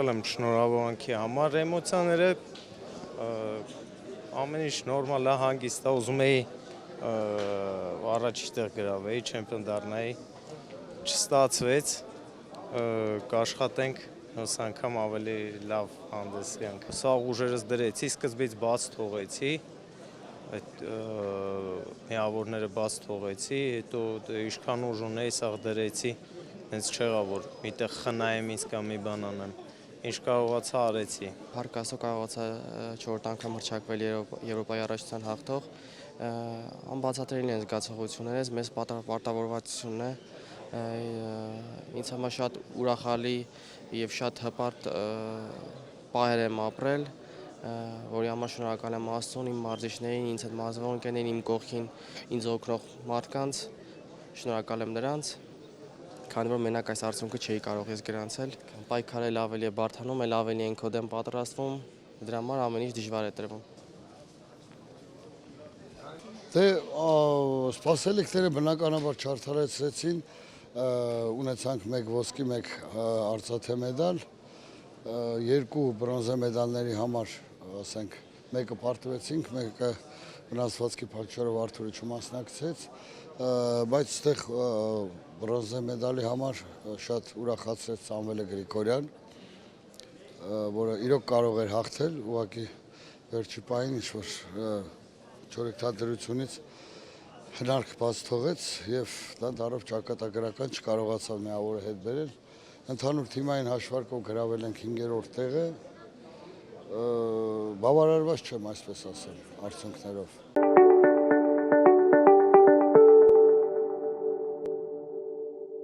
Շնորհակալ եմ շնորհավորանքի համար, էմոցիաները ամեն ինչ նորմալ է, հանգիստ է, ուզում էի առաջի տեղ գրավեի, չեմպիոն դառնայի, չստացվեց, կաշխատենք այս անգամ ավելի լավ հանդես գանք։ Սաղ ուժերս դրեցի, սկզբից բաց թողեցի, այդ միավորները բաց թողեցի, հետո ինչքան ուժ ունեի, սաղ դրեցի, հենց չեղավ, որ միտեղ խնայեմ ինձ կամ մի բան անեմ, ինչ կարողացա արեցի։ Փառք Աստծո կարողացա 4 անգամ հռչակվել Եվրոպայի առաջնության հաղթող, անբացատրելի են զգացողություններս, մեծ պարտավորվածություն է, ինձ համար շատ ուրախալի եւ շատ հպարտ պահեր եմ ապրել, որի համար շնորհակալ եմ Աստծուն, իմ մարզիչներին, ինձ հետ մարզվող ընկերներին, իմ կողքին ինձ օգնող մարդկանց, շնորհակալ եմ նրանց, քանի որ մենակ այս արդյունքը չէի կարող ես գրանցել, պայքարել ավելի է բարդանում, ավելի են քո դեմ պատրաստվում, դրա համար ամեն ինչ դժվար է տրվում։ Դե սպասելիքները բնականաբար չարդարեցրեցին, ունեցանք 1 ոսկի, 1 արծաթե մեդալ, 2 բրոնզե մեդալների համար, ասենք, մեկը պարտվեցինք, մեկը վնասվածքի պատճառով Արթուրը չմասնակցեց, բայց այդտեղ բրոնզե մեդալի համար շատ ուրախացրեց Սամվելը Գրիգորյան, որը իրոք կարող էր հաղթել, ուղղակի վերջի պահին ինչ-որ չորեքթաթ հնարք բաց թողեց և դա դարավ ճակատագրական, չկարողացավ միավորը հետ բերել, ընդհանուր թիմային հաշվարկով գրավել ենք 5-րդ տեղը, բավարարված չեմ այսպես ասել արդյունքներով։